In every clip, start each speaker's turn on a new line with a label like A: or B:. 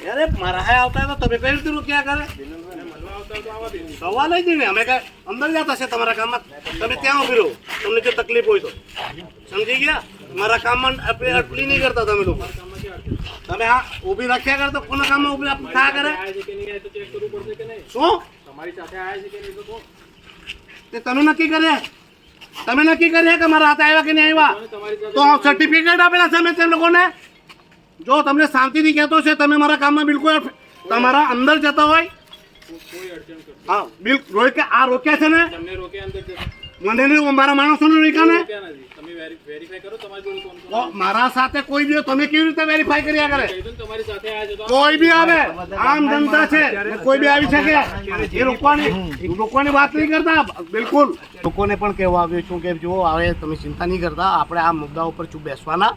A: अरे मारा है आता है तो तभी कहीं तो क्या करे सवाल ही नहीं हमें क्या अंदर जाता है तुम्हारा काम तभी क्या हो फिर तुमने जो तकलीफ हुई तो समझी गया हमारा काम अटली नहीं करता તમે લોકો તમે હા ઊભી રાખ્યા કરતો કોના કામમાં ઊભી આપ થા કરે શું તમારી સાથે આયા છે કે નહીં તો તે તને નક્કી કરે તમે નક્કી કરે કે મારા હાથે આવ્યા કે નહીં આવ્યા તો સર્ટિફિકેટ આપેલા છે મેં તે લોકોને જો તમને શાંતિથી કહેતો છે તમે મારા કામમાં બિલકુલ તમારા અંદર જતા હોય હા બિલકુલ રોય કે આ રોક્યા છે ને તમને રોક્યા અંદર મને નહીં મારા માણસોને રોક્યા ને તમે વેરીફાઈ કરો તમારી જોડે કોણ મારા સાથે કોઈ બી તમે કેવી રીતે વેરીફાઈ કર્યા કરે તમારી સાથે આયા છે કોઈ બી આવે આમ જનતા છે કોઈ બી આવી શકે એ લોકોની વાત નહીં કરતા બિલકુલ લોકોને પણ કહેવા આવ્યો છું કે જો હવે તમે ચિંતા નહીં કરતા આપણે આ મુદ્દા ઉપર ચૂપ બેસવાના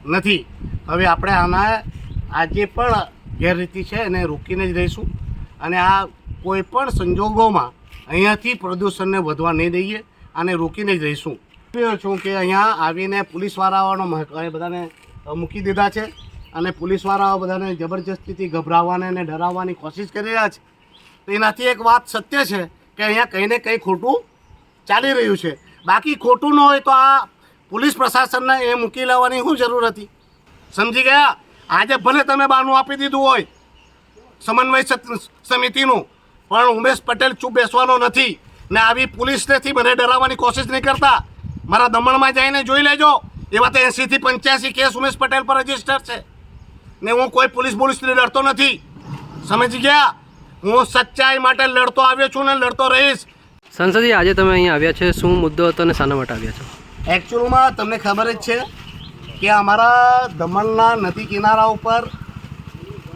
A: નથી હવે આપણે આના આ જે પણ ગેરરીતિ છે એને રોકીને જ રહીશું અને આ કોઈ પણ સંજોગોમાં અહીંયાથી પ્રદૂષણને વધવા નહીં દઈએ અને રોકીને જ રહીશું છું કે અહીંયા આવીને પોલીસવાળાઓનો બધાને મૂકી દીધા છે અને પોલીસવાળાઓ બધાને જબરજસ્તીથી ગભરાવવાને અને ડરાવવાની કોશિશ કરી રહ્યા છે તો એનાથી એક વાત સત્ય છે કે અહીંયા કંઈ ને કંઈ ખોટું ચાલી રહ્યું છે બાકી ખોટું ન હોય તો આ પોલીસ પ્રશાસનને એ મૂકી લેવાની શું જરૂર હતી સમજી ગયા આજે ભલે તમે બહાનું આપી દીધું હોય સમન્વય સમિતિનું પણ ઉમેશ પટેલ ચૂપ બેસવાનો નથી ને આવી પોલીસનેથી મને ડરાવવાની કોશિશ નહીં કરતા મારા દમણમાં જઈને જોઈ લેજો એવા તો 80 થી 85 કેસ ઉમેશ પટેલ પર રજીસ્ટર છે ને હું કોઈ પોલીસથી લડતો નથી સમજી ગયા હું સચ્ચાઈ માટે લડતો આવ્યો છું ને લડતો રહીશ
B: સંસદજી આજે તમે અહીંયા આવ્યા છે શું મુદ્દો હતો અને શાના માટે આવ્યા છો
A: એકચ્યુઅલમાં તમને ખબર જ છે કે અમારા દમણના નદી કિનારા ઉપર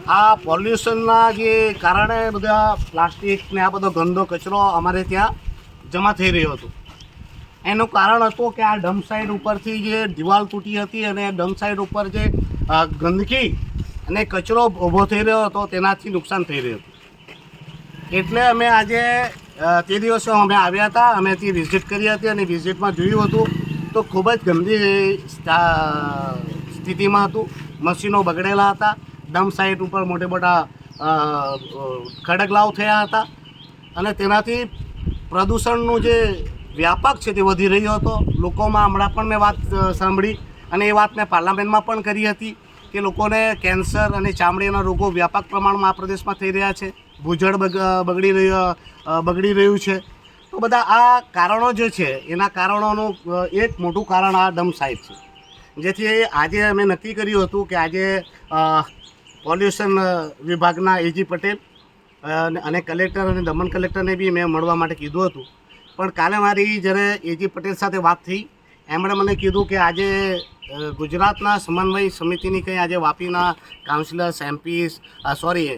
A: આ પોલ્યુશનના જે કારણે બધા પ્લાસ્ટિક ને આ બધો ગંદો કચરો અમારે ત્યાં જમા થઈ રહ્યો હતો એનું કારણ હતું કે આ ડમ્પ સાઇડ ઉપરથી જે દિવાલ તૂટી હતી અને ડમ્પ સાઇડ ઉપર જે ગંદકી અને કચરો ઊભો થઈ રહ્યો હતો તેનાથી નુકસાન થઈ રહ્યું હતું એટલે અમે આજે તે દિવસે અમે આવ્યા હતા અમે ત્યાં વિઝિટ કરી હતી અને વિઝિટમાં જોયું હતું તો ખૂબ જ ગંદી સ્થિતિમાં હતું મશીનો બગડેલા હતા ડમ્પ સાઇટ ઉપર મોટા મોટા ખડકલાઓ થયા હતા અને તેનાથી પ્રદૂષણનું જે વ્યાપક છે તે વધી રહ્યો હતો લોકોમાં હમણાં પણ મેં વાત સાંભળી અને એ વાત મેં પાર્લામેન્ટમાં પણ કરી હતી કે લોકોને કેન્સર અને ચામડીના રોગો વ્યાપક પ્રમાણમાં આ પ્રદેશમાં થઈ રહ્યા છે ભૂજળ બગડી રહ્યું છે તો બધા આ કારણો જે છે એના કારણોનું એક મોટું કારણ આ ડમ્પ સાઇટ છે જેથી આજે અમે નક્કી કર્યું હતું કે આજે પોલ્યુશન વિભાગના એજી પટેલ અને કલેક્ટર અને દમણ કલેક્ટરને બી મેં મળવા માટે કીધું હતું પણ કાલે મારી જ્યારે એજી પટેલ સાથે વાત થઈ એમણે મને કીધું કે આજે ગુજરાતના સમન્વય સમિતિની કંઈ આજે વાપીના કાઉન્સિલર્સ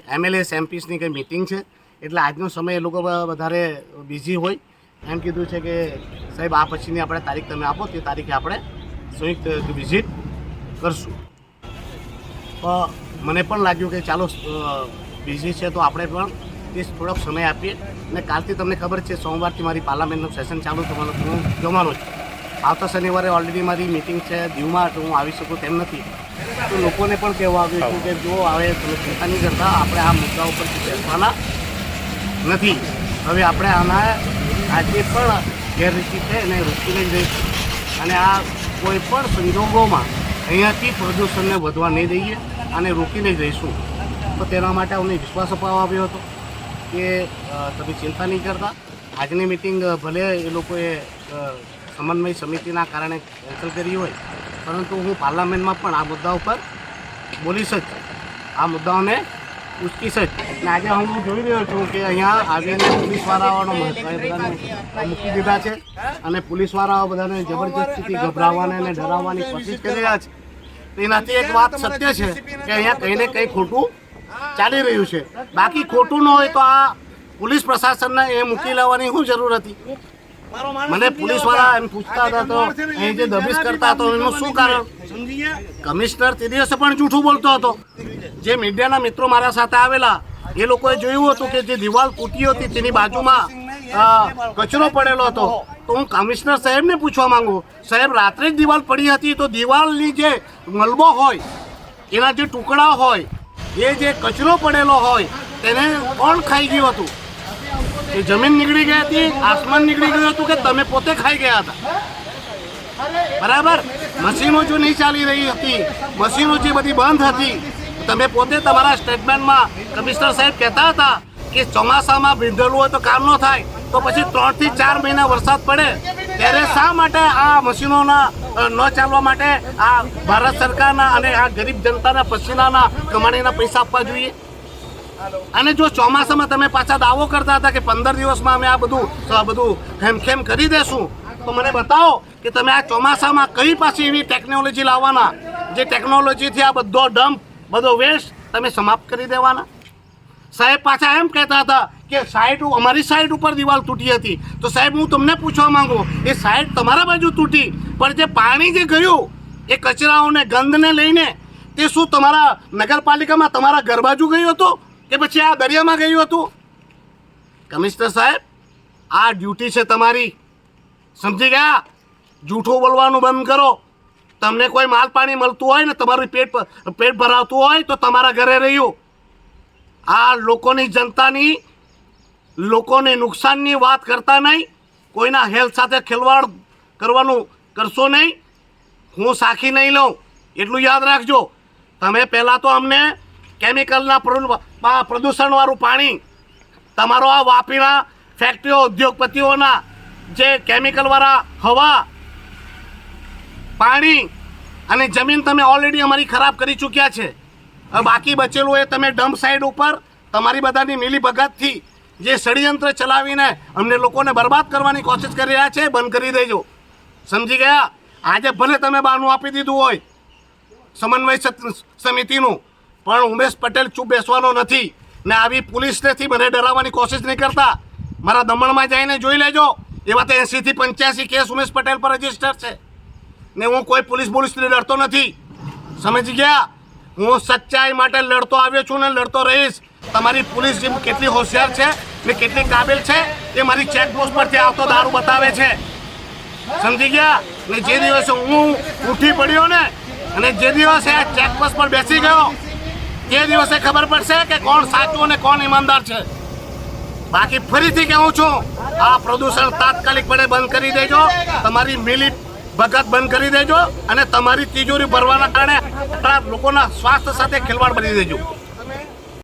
A: એમએલએસ એમપીસની કંઈ મિટિંગ છે એટલે આજનો સમય એ લોકો વધારે બિઝી હોય એમ કીધું છે કે સાહેબ આ પછીની આપણે તારીખ તમે આપો તે તારીખે આપણે સંયુક્ત વિઝિટ કરશું તો મને પણ લાગ્યું કે ચાલો બિઝી છે તો આપણે પણ તે થોડોક સમય આપીએ અને કાલથી તમને ખબર છે સોમવારથી મારી પાર્લામેન્ટનું સેશન ચાલુ થવાનું હું જવાનું છું આવતા શનિવારે ઓલરેડી મારી મિટિંગ છે દીવમાં તો હું આવી શકું તેમ નથી તો લોકોને પણ કહેવા આવ્યું છું કે જો હવે તમે ચિંતા નહીં કરતા આપણે આ મુદ્દા ઉપર બેસવાના નથી હવે આપણે આના આજે પણ ગેરરીતિ છે એને રોકીને જ રહીશું અને આ કોઈ પણ સંજોગોમાં અહીંયાથી પ્રદૂષણને વધવા નહીં દઈએ અને રોકીને જ રહીશું તો તેના માટે અમને વિશ્વાસ અપાવવા આવ્યો હતો કે તમે ચિંતા નહીં કરતા આજની મિટિંગ ભલે એ લોકોએ સમન્વય સમિતિના કારણે કેન્સલ કરી હોય પરંતુ હું પાર્લામેન્ટમાં પણ આ મુદ્દા ઉપર બોલીશ જ આ મુદ્દાઓને ઉચકીશ જ અને આજે હું જોઈ રહ્યો છું કે અહીંયા આવીને પોલીસવાળાઓનો બધાને મૂકી દીધા છે અને પોલીસવાળાઓ બધાને જબરજસ્તીથી ગભરાવવાને અને ડરાવવાની કોશિશ કરી રહ્યા છે તો એનાથી એક વાત સત્ય છે કે અહીંયા કંઈ ને કંઈ ખોટું ચાલી રહ્યું છે બાકી ખોટું ન હોય તો આ પોલીસ પ્રશાસનને એ મૂકી લેવાની શું જરૂર હતી મને પોલીસવાળા એમ પૂછતા હતા તો અહીં જે દબીશ કરતા હતો એનું શું કારણ કમિશનર તે દિવસે પણ જૂઠું બોલતો હતો જે મીડિયાના મિત્રો મારા સાથે આવેલા એ લોકોએ જોયું હતું કે જે દિવાલ તૂટી હતી તેની બાજુમાં કચરો પડેલો હતો તો હું કમિશનર સાહેબને પૂછવા માંગુ સાહેબ રાત્રે જ દિવાલ પડી હતી તો દિવાલની જે મલબો હોય એના જે ટુકડા હોય એ જે કચરો પડેલો હોય તેને કોણ ખાઈ ગયું હતું? એ જમીન નીકળી ગઈ હતી, આસમાન નીકળી ગયું હતું, કે તમે પોતે ખાઈ ગયા હતા? બરાબર. મશીનો જો નહીં ચાલી રહી હતી, મશીનો જે બધી બંધ હતી, તમે પોતે તમારા સ્ટેટમેન્ટમાં કમિશનર સાહેબ કહેતા હતા કે ચોમાસામાં ભીંધેલું હોય તો કામ ન થાય, તો પછી 3 થી 4 મહિના વરસાદ પડે ત્યારે શા માટે આ મશીનોના ન ચાલવા માટે આ ભારત સરકારના અને આ ગરીબ જનતાના પસીનાના કમાણીના પૈસા આપવા જોઈએ? અને જો ચોમાસામાં તમે પાછા દાવો કરતા હતા કે 15 દિવસમાં અમે આ બધું ખેમખેમ કરી દેશું, તો મને બતાવો કે તમે આ ચોમાસામાં કઈ પાછી એવી ટેકનોલોજી લાવવાના જે ટેકનોલોજીથી આ બધો ડમ્પ, બધો વેસ્ટ તમે સમાપ્ત કરી દેવાના? સાહેબ પાછા એમ કહેતા હતા કે અમારી સાઈડ ઉપર દિવાલ તૂટી હતી. તો સાહેબ હું તમને પૂછવા માંગુ, એ સાઈડ તમારા બાજુ તૂટી, પણ જે પાણી જે ગયું એ કચરાઓને ગંદને લઈને, તે શું તમારા નગરપાલિકામાં તમારા ઘર બાજુ ગયું હતું કે પછી આ દરિયામાં ગયું હતું? કમિશનર સાહેબ, આ ડ્યુટી છે તમારી, સમજી ગયા? જૂઠું બોલવાનું બંધ કરો. તમને કોઈ માલ પાણી મળતું હોય ને તમારું પેટ ભરાવતું હોય તો તમારા ઘરે રહ્યું. આ લોકોની જનતાની, લોકોને નુકસાનની વાત કરતા નહીં, કોઈના હેલ્થ સાથે ખેલવાડ કરવાનું કરશો નહીં. હું સાખી નહીં લઉં, એટલું યાદ રાખજો. તમે પહેલાં તો અમને કેમિકલના પ્રદૂષણવાળું પાણી, તમારો આ વાપીના ફેક્ટરીઓ, ઉદ્યોગપતિઓના જે કેમિકલવાળા હવા, પાણી અને જમીન તમે ઓલરેડી અમારી ખરાબ કરી ચૂક્યા છે. હવે બાકી બચેલું એ તમે ડમ્પ સાઈડ ઉપર તમારી બધાની મિલીભગતથી જે ષડયંત્ર ચલાવીને અમને લોકોને બરબાદ કરવાની કોશિશ કરી રહ્યા છે, બંધ કરી દેજો. સમજી ગયા? આજે ભલે તમે બહાનું આપી દીધું હોય સમન્વય સમિતિનું, પણ ઉમેશ પટેલ ચૂપ બેસવાનો નથી ને આવી પોલીસનેથી મને ડરાવવાની કોશિશ નહીં કરતા. મારા દમણમાં જઈને જોઈ લેજો, એવા તો 80 થી 85 કેસ ઉમેશ પટેલ પર રજીસ્ટર છે ને હું કોઈ પોલીસથી ડરતો નથી. સમજી ગયા? હું સચ્ચાઈ માટે લડતો આવ્યો છું ને લડતો રહીશ. તમારી પોલીસ જેમ કેટલી હોશિયાર છે ને કેટલી કાબિલ છે એ મારી ચેકપોસ્ટ પરથી આવતો દારૂ બતાવે છે. સમજી ગયા? ને જે દિવસે હું ઉઠી પડ્યો ને અને જે દિવસે આ ચેકપોસ્ટ પર બેસી ગયો, તે દિવસે ખબર પડશે કે કોણ સાચું અને કોણ ઈમાનદાર છે. બાકી ફરીથી કહું છું, આ પ્રદૂષણ તાત્કાલિકપણે બંધ કરી દેજો, તમારી મિલી ભગત બંધ કરી દેજો અને તમારી તિજોરી ભરવાના કારણે લોકોના સ્વાસ્થ્ય સાથે ખેલવાડ બની દેજો.